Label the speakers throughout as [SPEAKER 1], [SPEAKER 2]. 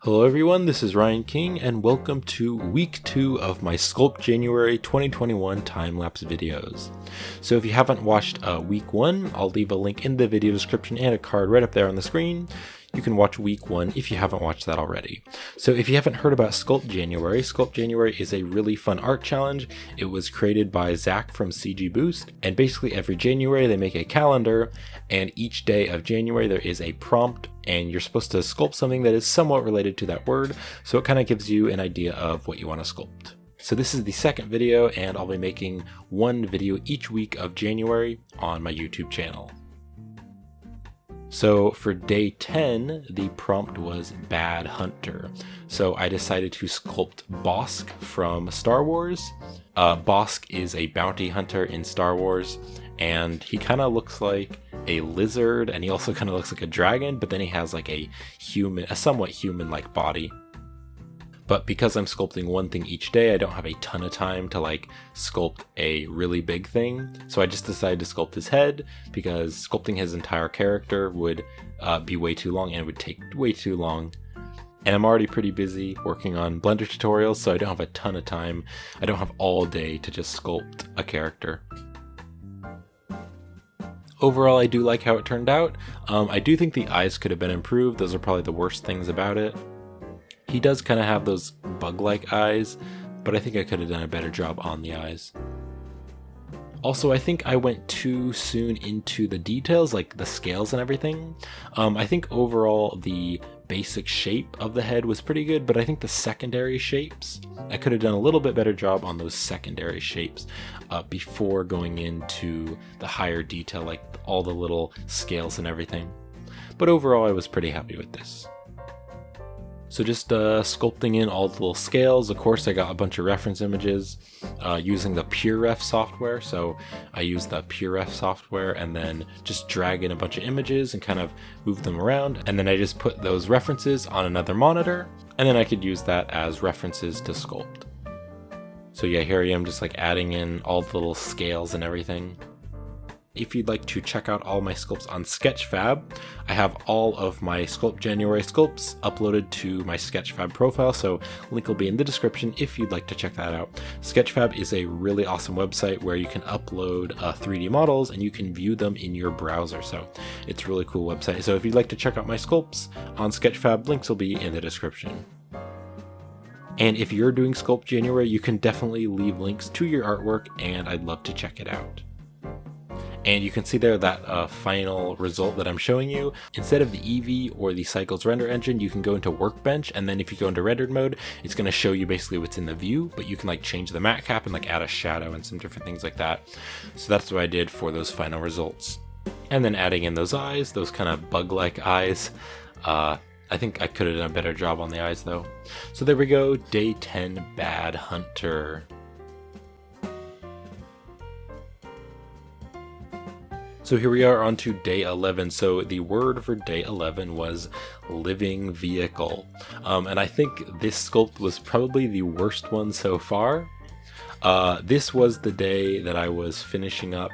[SPEAKER 1] Hello everyone, this is Ryan King and welcome to week 2 of my Sculpt January 2021 time-lapse videos. So if you haven't watched week 1, I'll leave a link in the video description and a card right up there on the screen. You can watch week 1 if you haven't watched that already. So if you haven't heard about Sculpt January is a really fun art challenge. It was created by Zach from CG Boost, and basically every January they make a calendar, and each day of January there is a prompt, and you're supposed to sculpt something that is somewhat related to that word, so it kind of gives you an idea of what you want to sculpt. So this is the second video, and I'll be making one video each week of January on my YouTube channel. So for day 10, the prompt was Bad Hunter. So I decided to sculpt Bossk from Star Wars. Bossk is a bounty hunter in Star Wars, and he kind of looks like a lizard, and he also kind of looks like a dragon, but then he has like a somewhat human-like body. But because I'm sculpting one thing each day, I don't have a ton of time to like sculpt a really big thing. So I just decided to sculpt his head because sculpting his entire character would be way too long and would take way too long. And I'm already pretty busy working on Blender tutorials, so I don't have a ton of time. I don't have all day to just sculpt a character. Overall, I do like how it turned out. I do think the eyes could have been improved. Those are probably the worst things about it. He does kind of have those bug-like eyes, but I think I could have done a better job on the eyes. Also, I think I went too soon into the details, like the scales and everything. I think overall the basic shape of the head was pretty good, but I think the secondary shapes, I could have done a little bit better job on those secondary shapes before going into the higher detail, like all the little scales and everything. But overall, I was pretty happy with this. So just sculpting in all the little scales. Of course, I got a bunch of reference images using the PureRef software. So I used the PureRef software and then just drag in a bunch of images and kind of move them around. And then I just put those references on another monitor, and then I could use that as references to sculpt. So yeah, here I am just like adding in all the little scales and everything. If you'd like to check out all my sculpts on Sketchfab, I have all of my Sculpt January sculpts uploaded to my Sketchfab profile, so link will be in the description if you'd like to check that out. Sketchfab is a really awesome website where you can upload 3D models and you can view them in your browser, so it's a really cool website. So if you'd like to check out my sculpts on Sketchfab, links will be in the description. And if you're doing Sculpt January, you can definitely leave links to your artwork, and I'd love to check it out. And you can see there that final result that I'm showing you. Instead of the Eevee or the Cycles render engine, you can go into Workbench, and then if you go into rendered mode, it's going to show you basically what's in the view, but you can like change the matte cap and like add a shadow and some different things like that. So that's what I did for those final results. And then adding in those eyes, those kind of bug-like eyes. I think I could have done a better job on the eyes though. So there we go, day 10, Bad Hunter. So here we are on to day 11. So the word for day 11 was living vehicle. And I think this sculpt was probably the worst one so far. This was the day that I was finishing up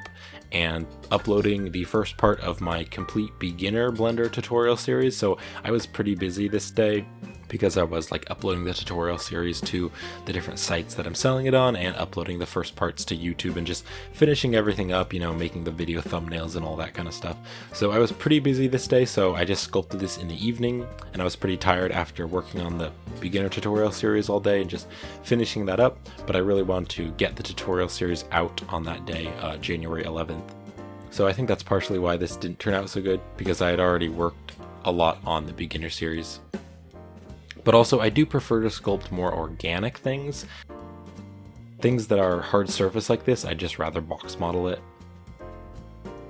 [SPEAKER 1] and uploading the first part of my complete beginner Blender tutorial series. So I was pretty busy this day because I was like uploading the tutorial series to the different sites that I'm selling it on and uploading the first parts to YouTube and just finishing everything up, you know, making the video thumbnails and all that kind of stuff. So I was pretty busy this day, so I just sculpted this in the evening, and I was pretty tired after working on the beginner tutorial series all day and just finishing that up, but I really wanted to get the tutorial series out on that day, January 11th. So I think that's partially why this didn't turn out so good, because I had already worked a lot on the beginner series. But also, I do prefer to sculpt more organic things. Things that are hard surface like this, I'd just rather box model it.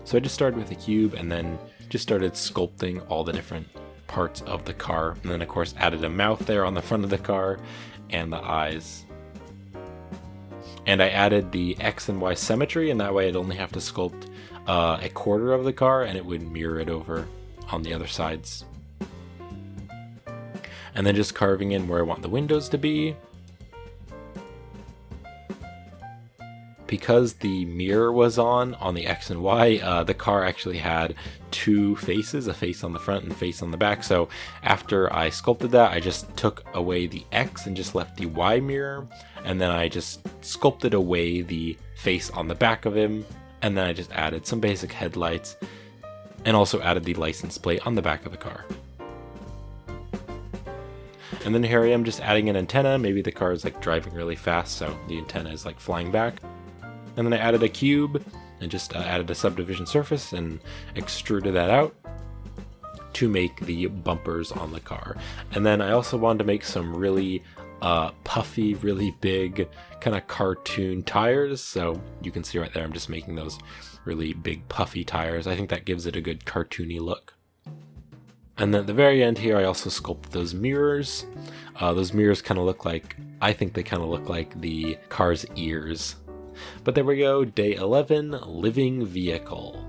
[SPEAKER 1] So I just started with a cube and then just started sculpting all the different parts of the car. And then of course added a mouth there on the front of the car and the eyes. And I added the X and Y symmetry, and that way I'd only have to sculpt a quarter of the car and it would mirror it over on the other sides. And then just carving in where I want the windows to be. Because the mirror was on the X and Y, the car actually had two faces, a face on the front and a face on the back. So after I sculpted that, I just took away the X and just left the Y mirror, and then I just sculpted away the face on the back of him, and then I just added some basic headlights and also added the license plate on the back of the car. And then here I am just adding an antenna. Maybe the car is like driving really fast, so the antenna is like flying back. And then I added a cube and just added a subdivision surface and extruded that out to make the bumpers on the car. And then I also wanted to make some really puffy, really big kind of cartoon tires. So you can see right there, I'm just making those really big puffy tires. I think that gives it a good cartoony look. And then at the very end here, I also sculpted those mirrors. Those mirrors kind of look like, I think they kind of look like the car's ears. But there we go, day 11, living vehicle.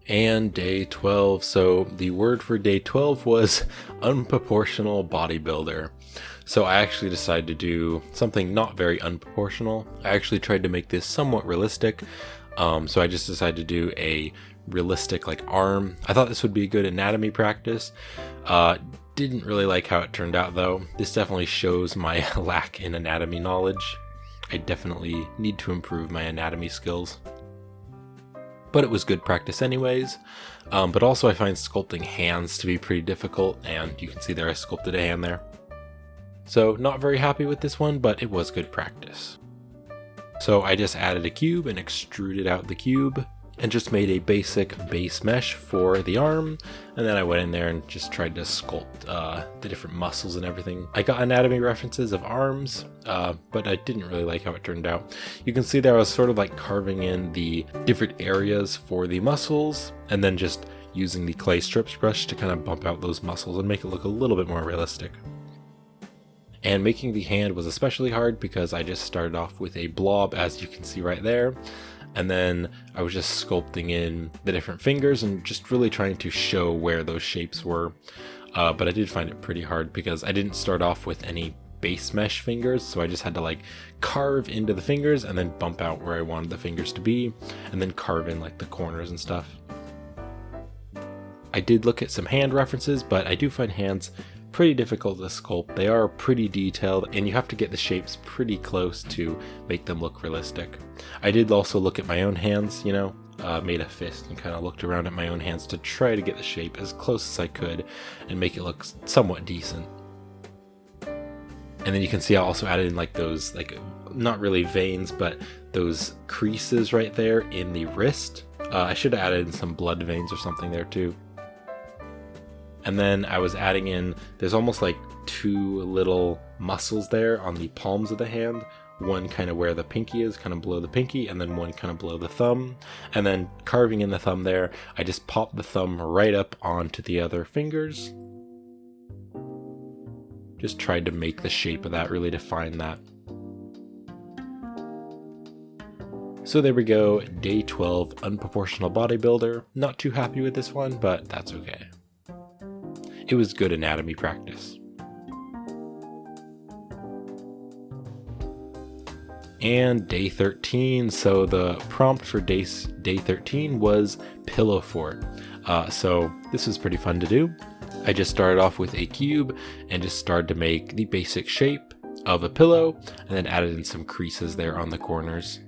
[SPEAKER 1] And day 12, so the word for day 12 was unproportional bodybuilder. So I actually decided to do something not very unproportional. I actually tried to make this somewhat realistic. So I just decided to do a realistic like arm. I thought this would be a good anatomy practice. Didn't really like how it turned out though. This definitely shows my lack in anatomy knowledge. I definitely need to improve my anatomy skills. But it was good practice anyways. But also I find sculpting hands to be pretty difficult, and you can see there I sculpted a hand there. So not very happy with this one, but it was good practice. So I just added a cube and extruded out the cube and just made a basic base mesh for the arm. And then I went in there and just tried to sculpt the different muscles and everything. I got anatomy references of arms, but I didn't really like how it turned out. You can see there I was sort of like carving in the different areas for the muscles and then just using the clay strips brush to kind of bump out those muscles and make it look a little bit more realistic. And making the hand was especially hard because I just started off with a blob, as you can see right there. And then I was just sculpting in the different fingers and just really trying to show where those shapes were. But I did find it pretty hard because I didn't start off with any base mesh fingers. So I just had to like carve into the fingers and then bump out where I wanted the fingers to be and then carve in like the corners and stuff. I did look at some hand references, but I do find hands pretty difficult to sculpt. They are pretty detailed and you have to get the shapes pretty close to make them look realistic. I did also look at my own hands, made a fist and kind of looked around at my own hands to try to get the shape as close as I could and make it look somewhat decent. And then you can see I also added in like those, like not really veins, but those creases right there in the wrist. I should have added in some blood veins or something there too. And then I was adding in, there's almost like two little muscles there on the palms of the hand. One kind of where the pinky is, kind of below the pinky, and then one kind of below the thumb. And then carving in the thumb there, I just popped the thumb right up onto the other fingers. Just tried to make the shape of that, really define that. So there we go, day 12, unproportional bodybuilder. Not too happy with this one, but that's okay. It was good anatomy practice. And day 13, so the prompt for day 13 was pillow fort. So this was pretty fun to do. I just started off with a cube and just started to make the basic shape of a pillow and then added in some creases there on the corners.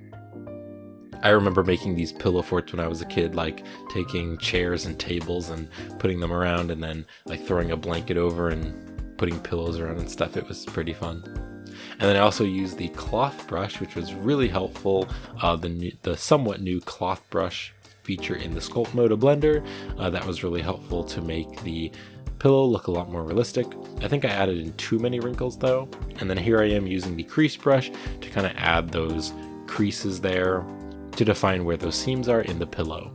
[SPEAKER 1] I remember making these pillow forts when I was a kid, like taking chairs and tables and putting them around and then like throwing a blanket over and putting pillows around and stuff. It was pretty fun. And then I also used the cloth brush, which was really helpful. The somewhat new cloth brush feature in the Sculpt Moto blender. That was really helpful to make the pillow look a lot more realistic. I think I added in too many wrinkles though. And then here I am using the crease brush to kind of add those creases there to define where those seams are in the pillow.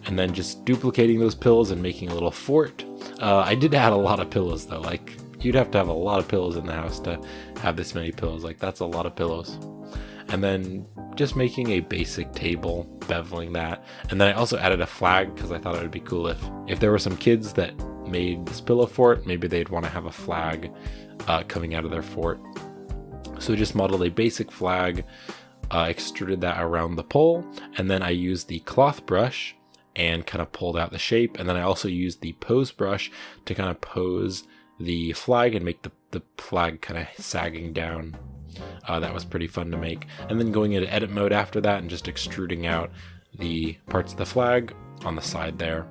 [SPEAKER 1] And then just duplicating those pillows and making a little fort. I did add a lot of pillows though, like you'd have to have a lot of pillows in the house to have this many pillows, like that's a lot of pillows. And then just making a basic table, beveling that. And then I also added a flag because I thought it would be cool if there were some kids that made this pillow fort, maybe they'd want to have a flag coming out of their fort. So I just modeled a basic flag, extruded that around the pole, and then I used the cloth brush and kind of pulled out the shape. And then I also used the pose brush to kind of pose the flag and make the flag kind of sagging down. That was pretty fun to make. And then going into edit mode after that and just extruding out the parts of the flag on the side there.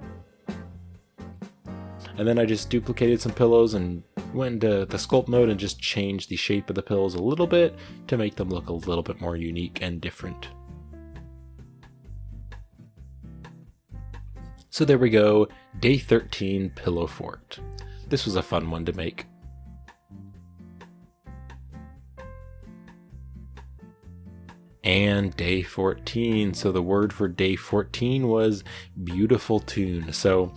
[SPEAKER 1] And then I just duplicated some pillows and went into the sculpt mode and just changed the shape of the pillows a little bit to make them look a little bit more unique and different. So there we go, day 13 pillow fort. This was a fun one to make. And day 14. So the word for day 14 was beautiful tune. So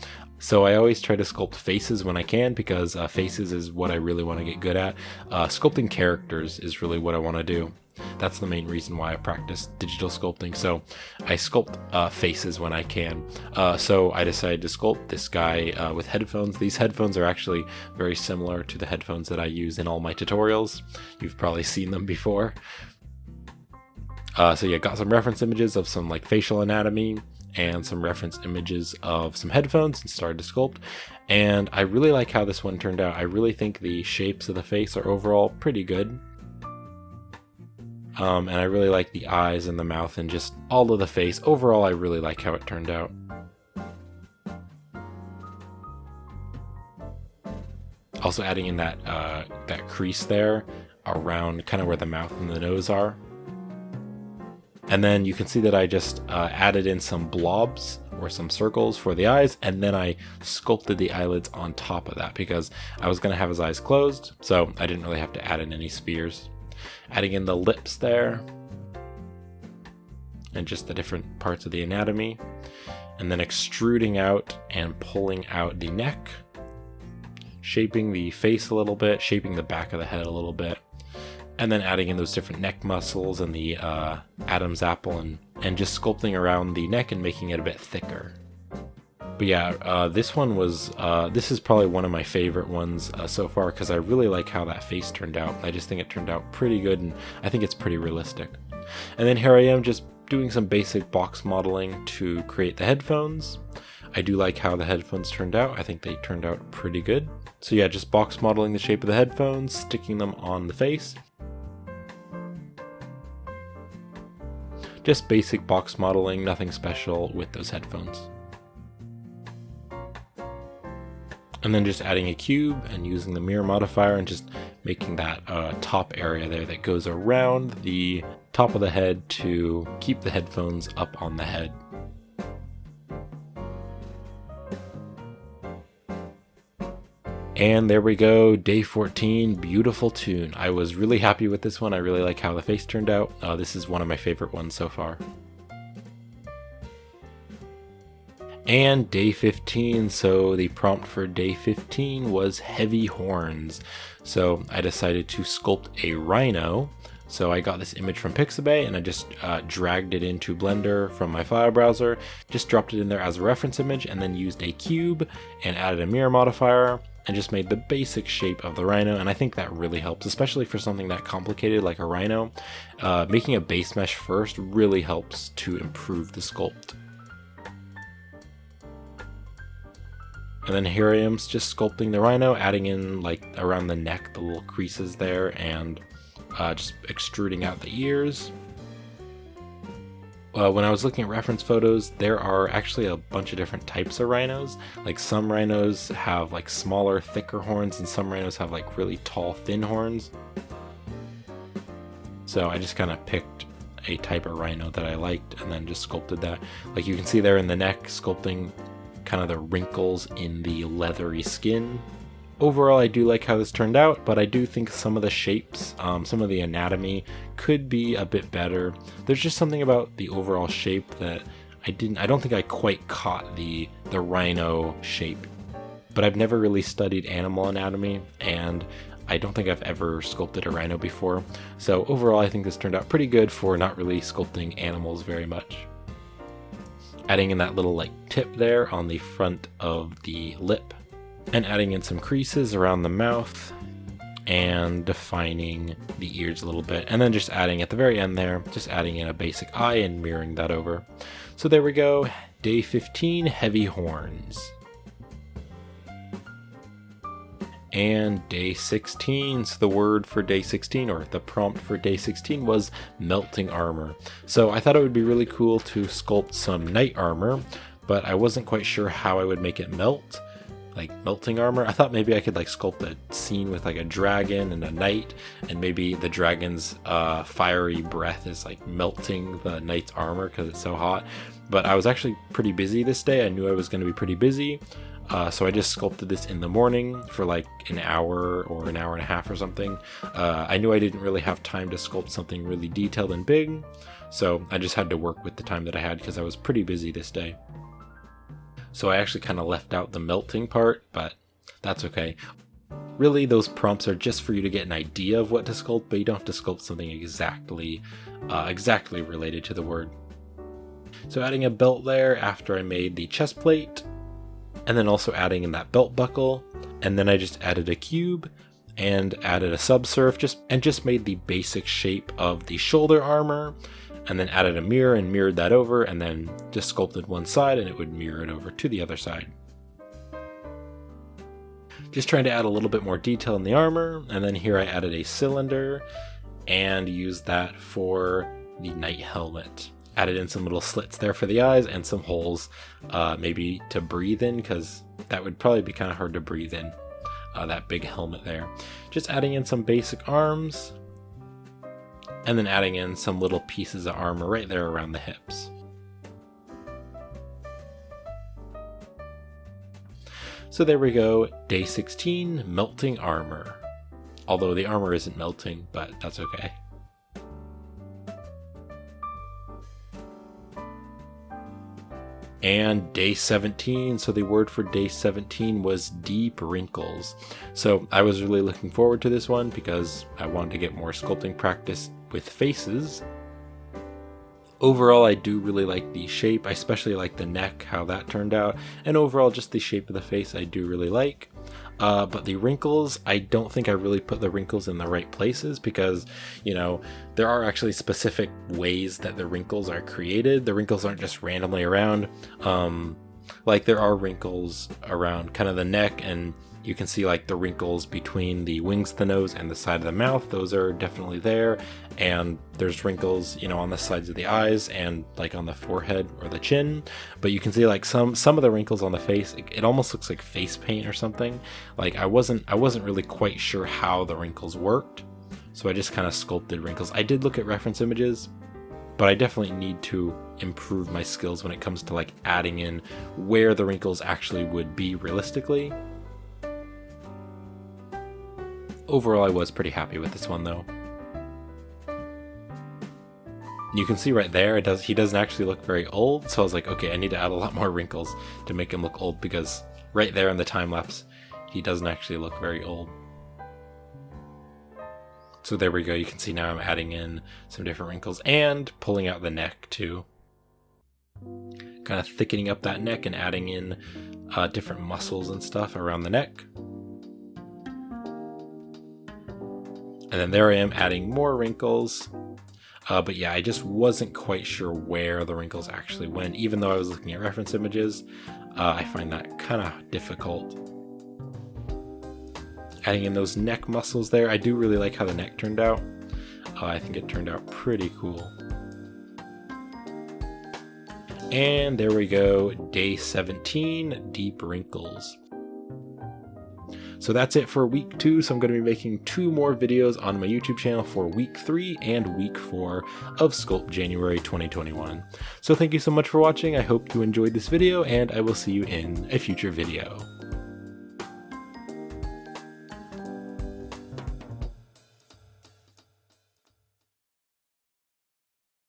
[SPEAKER 1] I always try to sculpt faces when I can, because faces is what I really want to get good at. Sculpting characters is really what I want to do. That's the main reason why I practice digital sculpting. So I sculpt faces when I can. So I decided to sculpt this guy with headphones. These headphones are actually very similar to the headphones that I use in all my tutorials. You've probably seen them before. So yeah, got some reference images of some like facial anatomy and some reference images of some headphones and started to sculpt. And I really like how this one turned out. I really think the shapes of the face are overall pretty good. And I really like the eyes and the mouth and just all of the face. Overall, I really like how it turned out. Also adding in that crease there around kind of where the mouth and the nose are. And then you can see that I just added in some blobs or some circles for the eyes, and then I sculpted the eyelids on top of that because I was going to have his eyes closed, so I didn't really have to add in any spheres. Adding in the lips there, and just the different parts of the anatomy, and then extruding out and pulling out the neck, shaping the face a little bit, shaping the back of the head a little bit, and then adding in those different neck muscles and the Adam's apple and just sculpting around the neck and making it a bit thicker. But yeah, this one was, this is probably one of my favorite ones so far because I really like how that face turned out. I just think it turned out pretty good and I think it's pretty realistic. And then here I am just doing some basic box modeling to create the headphones. I do like how the headphones turned out. I think they turned out pretty good. So yeah, just box modeling the shape of the headphones, sticking them on the face. Just basic box modeling, nothing special with those headphones. And then just adding a cube and using the mirror modifier and just making that top area there that goes around the top of the head to keep the headphones up on the head. And there we go, day 14, beautiful tune. I was really happy with this one. I really like how the face turned out. This is one of my favorite ones so far. And day 15, so the prompt for day 15 was heavy horns. So I decided to sculpt a rhino. So I got this image from Pixabay and I just dragged it into Blender from my file browser, just dropped it in there as a reference image and then used a cube and added a mirror modifier and just made the basic shape of the rhino. And I think that really helps, especially for something that complicated like a rhino. Making a base mesh first really helps to improve the sculpt. And then here I am just sculpting the rhino, adding in like around the neck, the little creases there, and just extruding out the ears. When I was looking at reference photos, there are actually a bunch of different types of rhinos. Like some rhinos have like smaller, thicker horns, and some rhinos have like really tall, thin horns. So I just kind of picked a type of rhino that I liked and then just sculpted that. Like you can see there in the neck, sculpting kind of the wrinkles in the leathery skin. Overall, I do like how this turned out, but I do think some of the shapes, some of the anatomy could be a bit better. There's just something about the overall shape that I don't think I quite caught the rhino shape. But I've never really studied animal anatomy, and I don't think I've ever sculpted a rhino before. So overall, I think this turned out pretty good for not really sculpting animals very much. Adding in that little like tip there on the front of the lip. and adding in some creases around the mouth and defining the ears a little bit, and then just adding at the very end there, just adding in a basic eye and mirroring that over. So there we go, day 15, heavy horns. And day 16, so the word for day 16, or the prompt for day 16, was melting armor. So I thought it would be really cool to sculpt some knight armor, but I wasn't quite sure how I would make it melt, like melting armor. I thought maybe I could like sculpt a scene with like a dragon and a knight, and maybe the dragon's fiery breath is like melting the knight's armor because it's so hot. But I was actually pretty busy this day. I knew I was going to be pretty busy. So I just sculpted this in the morning for like an hour or an hour and a half or something. I knew I didn't really have time to sculpt something really detailed and big, so I just had to work with the time that I had because I was pretty busy this day. So I actually kind of left out the melting part, but that's okay. Really, those prompts are just for you to get an idea of what to sculpt, but you don't have to sculpt something exactly related to the word. So adding a belt there after I made the chest plate, and then also adding in that belt buckle, and then I just added a cube and added a subsurf, just made the basic shape of the shoulder armor, and then added a mirror and mirrored that over, and then just sculpted one side and it would mirror it over to the other side. Just trying to add a little bit more detail in the armor, and then here I added a cylinder and used that for the knight helmet. Added in some little slits there for the eyes and some holes, maybe to breathe in, because that would probably be kind of hard to breathe in, that big helmet there. Just adding in some basic arms, and then adding in some little pieces of armor right there around the hips. So there we go, day 16, melting armor. Although the armor isn't melting, but that's okay. And day 17, so the word for day 17 was deep wrinkles. So I was really looking forward to this one because I wanted to get more sculpting practice with faces. Overall, I do really like the shape. I especially like the neck, how that turned out. And overall, just the shape of the face I do really like. But the wrinkles, I don't think I really put the wrinkles in the right places because, you know, there are actually specific ways that the wrinkles are created. The wrinkles aren't just randomly around. Like there are wrinkles around kind of the neck, and you can see like the wrinkles between the wings of the nose and the side of the mouth. Those are definitely there. And there's wrinkles, you know, on the sides of the eyes and like on the forehead or the chin. But you can see like some of the wrinkles on the face, it almost looks like face paint or something. Like I wasn't really quite sure how the wrinkles worked. So I just kind of sculpted wrinkles. I did look at reference images, but I definitely need to improve my skills when it comes to like adding in where the wrinkles actually would be realistically. Overall, I was pretty happy with this one though. You can see right there, he doesn't actually look very old, so I was like, okay, I need to add a lot more wrinkles to make him look old, because right there in the time lapse, he doesn't actually look very old. So there we go, you can see now I'm adding in some different wrinkles and pulling out the neck too. Kind of thickening up that neck and adding in different muscles and stuff around the neck. And then there I am adding more wrinkles. But yeah, I just wasn't quite sure where the wrinkles actually went. Even though I was looking at reference images, I find that kind of difficult. Adding in those neck muscles there. I do really like how the neck turned out. I think it turned out pretty cool. And there we go, day 17, deep wrinkles. So that's it for week 2. So I'm going to be making 2 more videos on my YouTube channel for week 3 and week 4 of Sculpt January 2021. So thank you so much for watching. I hope you enjoyed this video, and I will see you in a future video.